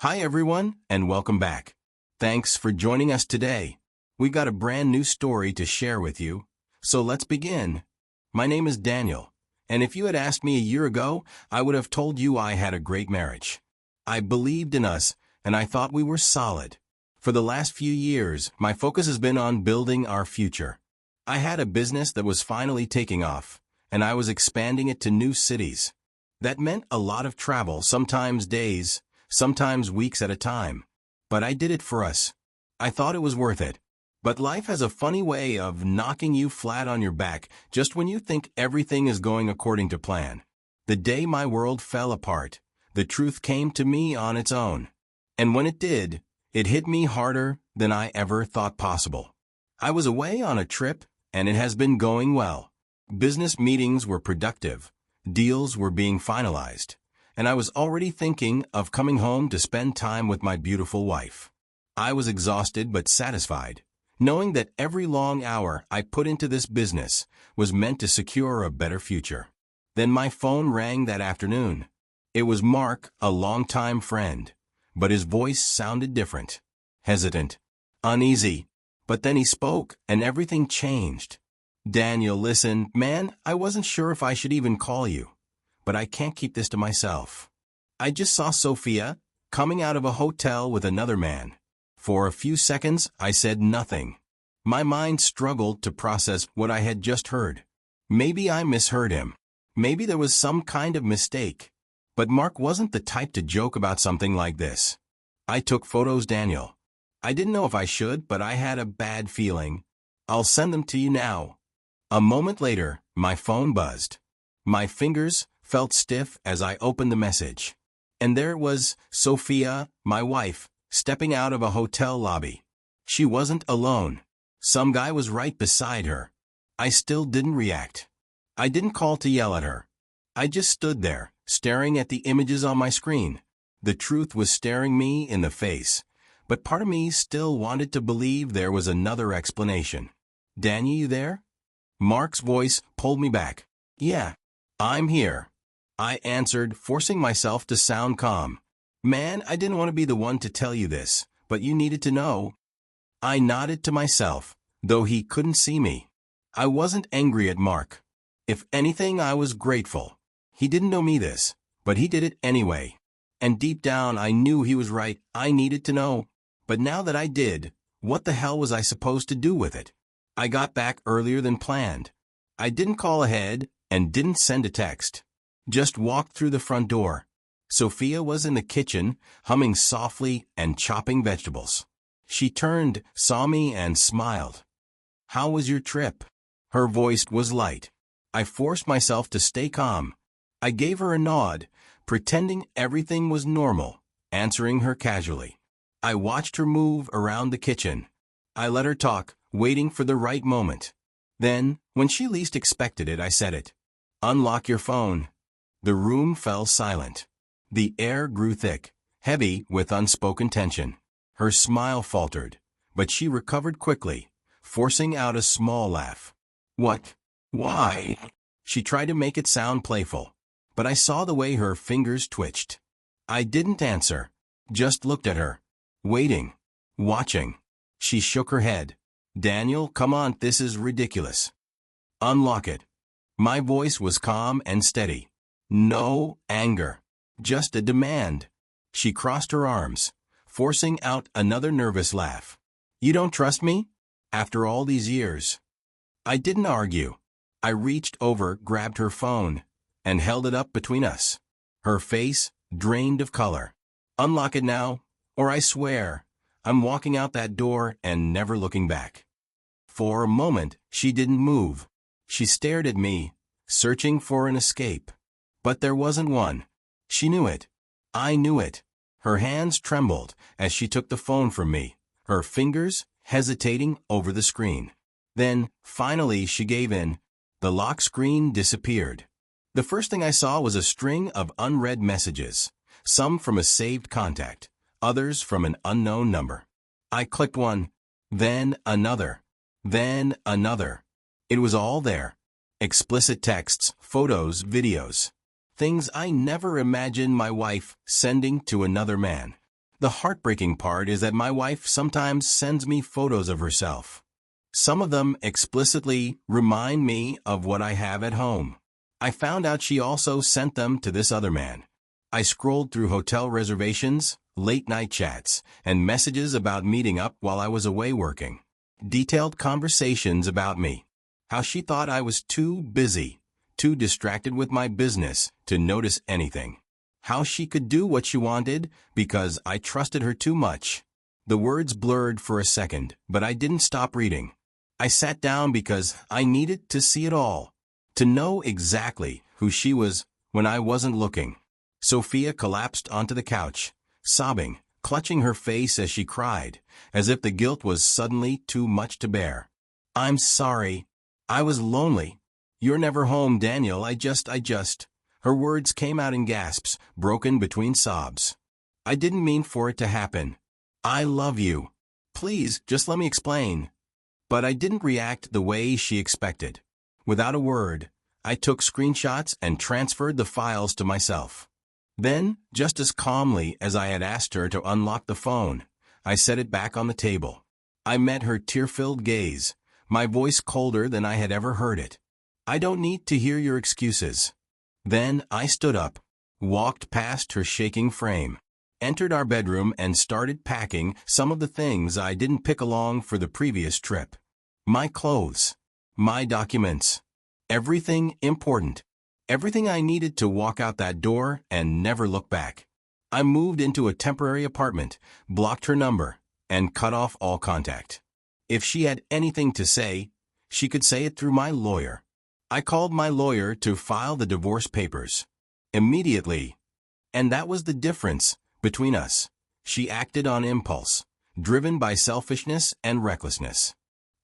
Hi everyone, and welcome back. Thanks for joining us today. We got a brand new story to share with you, so let's begin. My name is Daniel, and if you had asked me a year ago, I would have told you I had a great marriage. I believed in us, and I thought we were solid. For the last few years, my focus has been on building our future. I had a business that was finally taking off, and I was expanding it to new cities. That meant a lot of travel, sometimes days, sometimes weeks at a time. But I did it for us. I thought it was worth it. But life has a funny way of knocking you flat on your back just when you think everything is going according to plan. The day my world fell apart, the truth came to me on its own. And when it did, it hit me harder than I ever thought possible. I was away on a trip, and it has been going well. Business meetings were productive. Deals were being finalized. And I was already thinking of coming home to spend time with my beautiful wife. I was exhausted but satisfied, knowing that every long hour I put into this business was meant to secure a better future. Then my phone rang that afternoon. It was Mark, a longtime friend, but his voice sounded different, hesitant, uneasy. But then he spoke, and everything changed. "Daniel, listen, man, I wasn't sure if I should even call you. But I can't keep this to myself. I just saw Sophia coming out of a hotel with another man. For a few seconds, I said nothing. My mind struggled to process what I had just heard. Maybe I misheard him. Maybe there was some kind of mistake. But Mark wasn't the type to joke about something like this. I took photos, Daniel. I didn't know if I should, but I had a bad feeling. I'll send them to you now." A moment later, my phone buzzed. My fingers felt stiff as I opened the message. And there it was, Sophia, my wife, stepping out of a hotel lobby. She wasn't alone. Some guy was right beside her. I still didn't react. I didn't call to yell at her. I just stood there, staring at the images on my screen. The truth was staring me in the face, but part of me still wanted to believe there was another explanation. "Daniel, you there?" Mark's voice pulled me back. "Yeah, I'm here," I answered, forcing myself to sound calm. "Man, I didn't want to be the one to tell you this, but you needed to know." I nodded to myself, though he couldn't see me. I wasn't angry at Mark. If anything, I was grateful. He didn't know me this, but he did it anyway. And deep down, I knew he was right. I needed to know. But now that I did, what the hell was I supposed to do with it? I got back earlier than planned. I didn't call ahead and didn't send a text. Just walked through the front door. Sophia was in the kitchen, humming softly and chopping vegetables. She turned, saw me, and smiled. "How was your trip?" Her voice was light. I forced myself to stay calm. I gave her a nod, pretending everything was normal, answering her casually. I watched her move around the kitchen. I let her talk, waiting for the right moment. Then, when she least expected it, I said it. "Unlock your phone." The room fell silent. The air grew thick, heavy with unspoken tension. Her smile faltered, but she recovered quickly, forcing out a small laugh. "What? Why?" She tried to make it sound playful, but I saw the way her fingers twitched. I didn't answer, just looked at her, waiting, watching. She shook her head. "Daniel, come on, this is ridiculous." "Unlock it." My voice was calm and steady. No anger, just a demand. She crossed her arms, forcing out another nervous laugh. "You don't trust me? After all these years?" I didn't argue. I reached over, grabbed her phone, and held it up between us. Her face drained of color. "Unlock it now, or I swear, I'm walking out that door and never looking back." For a moment, she didn't move. She stared at me, searching for an escape. But there wasn't one. She knew it. I knew it. Her hands trembled as she took the phone from me, her fingers hesitating over the screen. Then, finally, she gave in. The lock screen disappeared. The first thing I saw was a string of unread messages, some from a saved contact, others from an unknown number. I clicked one, then another, then another. It was all there. Explicit texts, photos, videos. Things I never imagined my wife sending to another man. The heartbreaking part is that my wife sometimes sends me photos of herself. Some of them explicitly remind me of what I have at home. I found out she also sent them to this other man. I scrolled through hotel reservations, late-night chats, and messages about meeting up while I was away working. Detailed conversations about me. How she thought I was too busy, too distracted with my business to notice anything. How she could do what she wanted because I trusted her too much. The words blurred for a second, but I didn't stop reading. I sat down because I needed to see it all, to know exactly who she was when I wasn't looking. Sophia collapsed onto the couch, sobbing, clutching her face as she cried, as if the guilt was suddenly too much to bear. "I'm sorry. I was lonely. You're never home, Daniel. I just. Her words came out in gasps, broken between sobs. "I didn't mean for it to happen. I love you. Please, just let me explain." But I didn't react the way she expected. Without a word, I took screenshots and transferred the files to myself. Then, just as calmly as I had asked her to unlock the phone, I set it back on the table. I met her tear-filled gaze, my voice colder than I had ever heard it. "I don't need to hear your excuses." Then I stood up, walked past her shaking frame, entered our bedroom and started packing some of the things I didn't pick along for the previous trip. My clothes, my documents, everything important, everything I needed to walk out that door and never look back. I moved into a temporary apartment, blocked her number, and cut off all contact. If she had anything to say, she could say it through my lawyer. I called my lawyer to file the divorce papers. Immediately. And that was the difference between us. She acted on impulse, driven by selfishness and recklessness.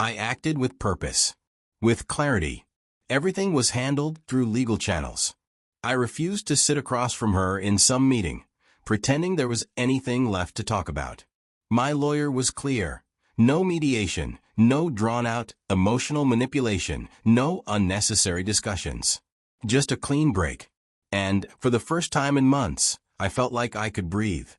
I acted with purpose, with clarity. Everything was handled through legal channels. I refused to sit across from her in some meeting, pretending there was anything left to talk about. My lawyer was clear. No mediation, no drawn-out, emotional manipulation, no unnecessary discussions. Just a clean break. And, for the first time in months, I felt like I could breathe.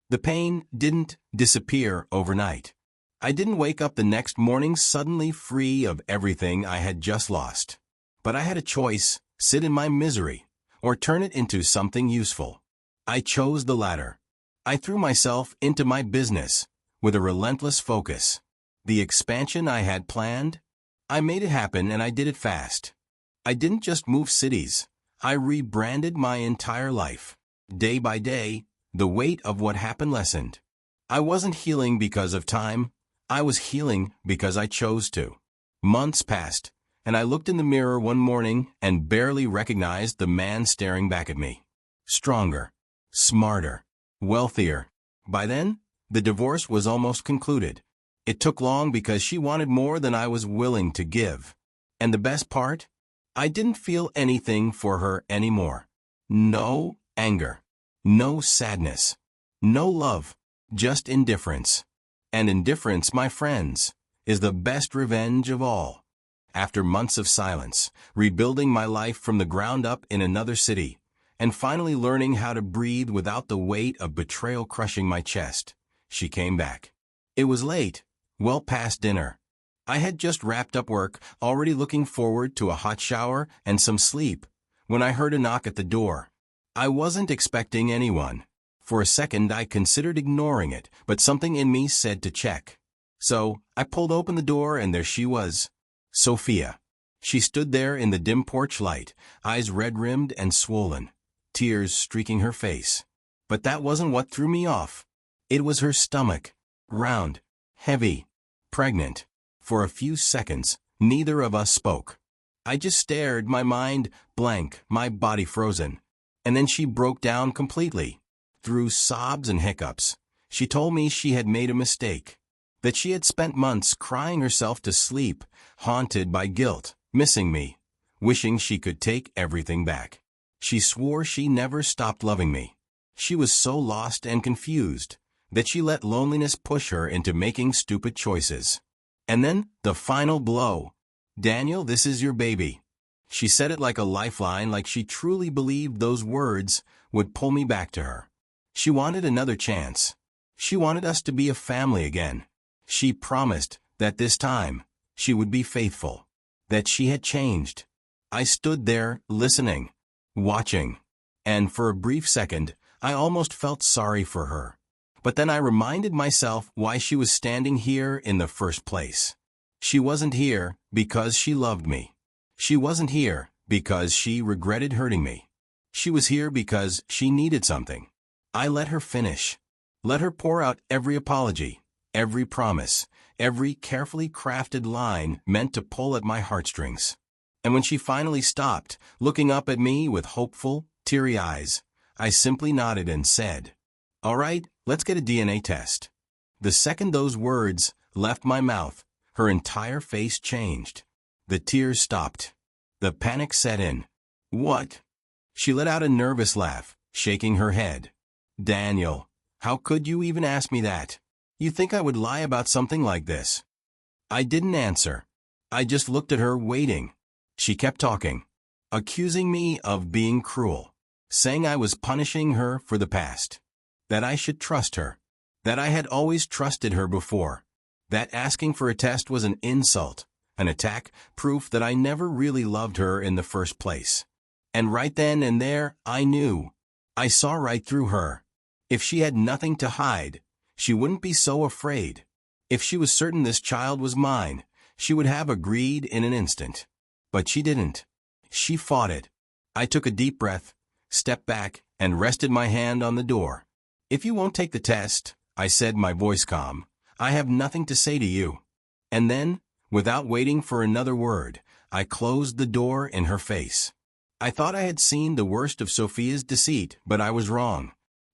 The pain didn't disappear overnight. I didn't wake up the next morning suddenly free of everything I had just lost. But I had a choice: sit in my misery, or turn it into something useful. I chose the latter. I threw myself into my business, with a relentless focus. The expansion I had planned? I made it happen, and I did it fast. I didn't just move cities. I rebranded my entire life. Day by day, the weight of what happened lessened. I wasn't healing because of time. I was healing because I chose to. Months passed, and I looked in the mirror one morning and barely recognized the man staring back at me. Stronger, smarter, wealthier. By then, the divorce was almost concluded. It took long because she wanted more than I was willing to give. And the best part? I didn't feel anything for her anymore. No anger. No sadness. No love. Just indifference. And indifference, my friends, is the best revenge of all. After months of silence, rebuilding my life from the ground up in another city, and finally learning how to breathe without the weight of betrayal crushing my chest, she came back. It was late, well past dinner. I had just wrapped up work, already looking forward to a hot shower and some sleep, when I heard a knock at the door. I wasn't expecting anyone. For a second I considered ignoring it, but something in me said to check. So, I pulled open the door and there she was. Sophia. She stood there in the dim porch light, eyes red-rimmed and swollen, tears streaking her face. But that wasn't what threw me off. It was her stomach. Round, heavy, pregnant. For a few seconds, neither of us spoke. I just stared, my mind blank, my body frozen. And then she broke down completely. Through sobs and hiccups, she told me she had made a mistake. That she had spent months crying herself to sleep, haunted by guilt, missing me, wishing she could take everything back. She swore she never stopped loving me. She was so lost and confused that she let loneliness push her into making stupid choices. And then, the final blow. "Daniel, this is your baby." She said it like a lifeline, like she truly believed those words would pull me back to her. She wanted another chance. She wanted us to be a family again. She promised that this time she would be faithful, that she had changed. I stood there, listening, watching, and for a brief second, I almost felt sorry for her. But then I reminded myself why she was standing here in the first place. She wasn't here because she loved me. She wasn't here because she regretted hurting me. She was here because she needed something. I let her finish. Let her pour out every apology, every promise, every carefully crafted line meant to pull at my heartstrings. And when she finally stopped, looking up at me with hopeful, teary eyes, I simply nodded and said, "All right, let's get a DNA test." The second those words left my mouth, her entire face changed. The tears stopped. The panic set in. "What?" She let out a nervous laugh, shaking her head. "Daniel, how could you even ask me that? You think I would lie about something like this?" I didn't answer. I just looked at her, waiting. She kept talking, accusing me of being cruel, saying I was punishing her for the past, that I should trust her, that I had always trusted her before, that asking for a test was an insult, an attack, proof that I never really loved her in the first place. And right then and there, I knew. I saw right through her. If she had nothing to hide, she wouldn't be so afraid. If she was certain this child was mine, she would have agreed in an instant. But she didn't. She fought it. I took a deep breath, stepped back, and rested my hand on the door. "If you won't take the test," I said, my voice calm, "I have nothing to say to you." And then, without waiting for another word, I closed the door in her face. I thought I had seen the worst of Sophia's deceit, but I was wrong.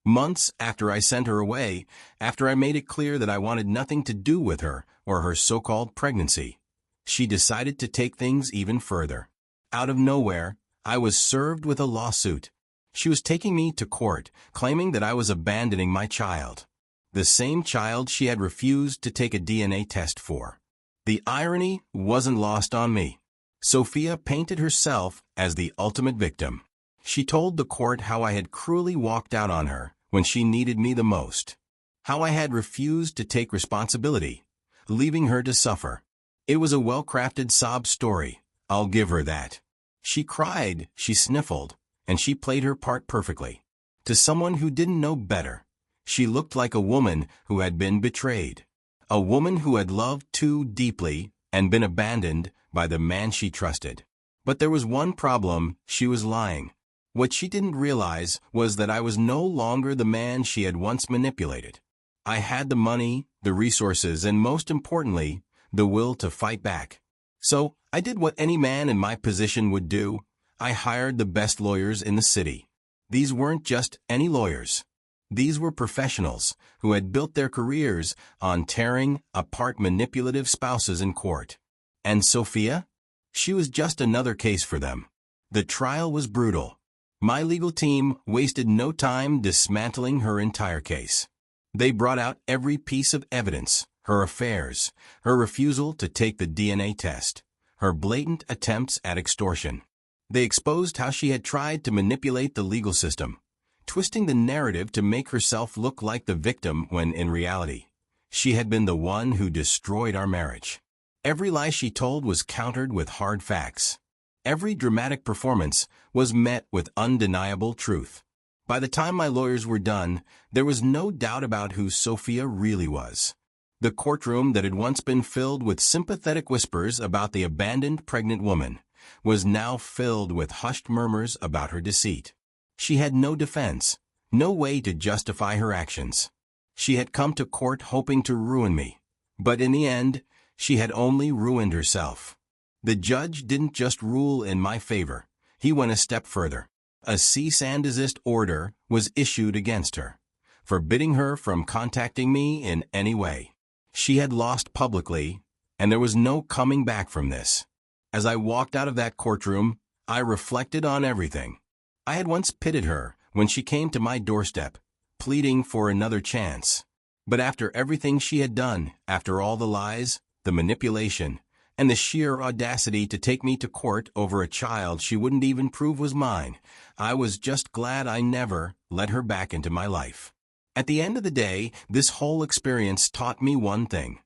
Months after I sent her away, after I made it clear that I wanted nothing to do with her or her so-called pregnancy, she decided to take things even further. Out of nowhere, I was served with a lawsuit. She was taking me to court, claiming that I was abandoning my child, the same child she had refused to take a DNA test for. The irony wasn't lost on me. Sophia painted herself as the ultimate victim. She told the court how I had cruelly walked out on her when she needed me the most, how I had refused to take responsibility, leaving her to suffer. It was a well-crafted sob story, I'll give her that. She cried, she sniffled, and she played her part perfectly. To someone who didn't know better, she looked like a woman who had been betrayed, a woman who had loved too deeply and been abandoned by the man she trusted. But there was one problem: she was lying. What she didn't realize was that I was no longer the man she had once manipulated. I had the money, the resources, and most importantly, the will to fight back. So I did what any man in my position would do. I hired the best lawyers in the city. These weren't just any lawyers. These were professionals who had built their careers on tearing apart manipulative spouses in court. And Sophia? She was just another case for them. The trial was brutal. My legal team wasted no time dismantling her entire case. They brought out every piece of evidence: her affairs, her refusal to take the DNA test, her blatant attempts at extortion. They exposed how she had tried to manipulate the legal system, twisting the narrative to make herself look like the victim when in reality, she had been the one who destroyed our marriage. Every lie she told was countered with hard facts. Every dramatic performance was met with undeniable truth. By the time my lawyers were done, there was no doubt about who Sophia really was. The courtroom that had once been filled with sympathetic whispers about the abandoned pregnant woman was now filled with hushed murmurs about her deceit. She had no defense, no way to justify her actions. She had come to court hoping to ruin me, but in the end, she had only ruined herself. The judge didn't just rule in my favor. He went a step further. A cease and desist order was issued against her, forbidding her from contacting me in any way. She had lost publicly, and there was no coming back from this. As I walked out of that courtroom, I reflected on everything. I had once pitied her when she came to my doorstep, pleading for another chance. But after everything she had done, after all the lies, the manipulation, and the sheer audacity to take me to court over a child she wouldn't even prove was mine, I was just glad I never let her back into my life. At the end of the day, this whole experience taught me one thing.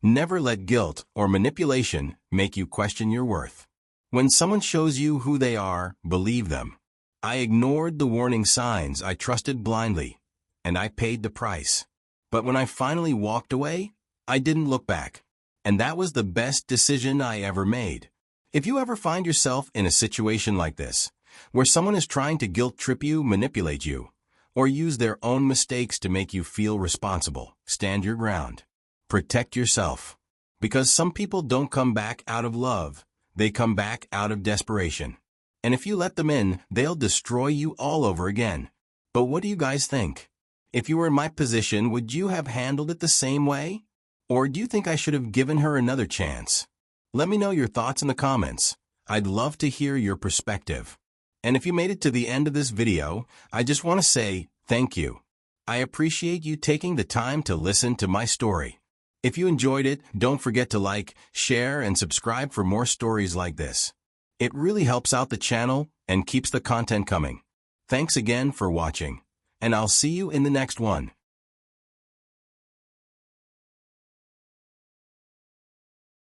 Never let guilt or manipulation make you question your worth. When someone shows you who they are, believe them. I ignored the warning signs, I trusted blindly, and I paid the price. But when I finally walked away, I didn't look back. And that was the best decision I ever made. If you ever find yourself in a situation like this, where someone is trying to guilt trip you, manipulate you, or use their own mistakes to make you feel responsible, stand your ground. Protect yourself. Because some people don't come back out of love, they come back out of desperation. And if you let them in, they'll destroy you all over again. But what do you guys think? If you were in my position, would you have handled it the same way? Or do you think I should have given her another chance? Let me know your thoughts in the comments. I'd love to hear your perspective. And if you made it to the end of this video, I just want to say thank you. I appreciate you taking the time to listen to my story. If you enjoyed it, don't forget to like, share, and subscribe for more stories like this. It really helps out the channel and keeps the content coming. Thanks again for watching, and I'll see you in the next one.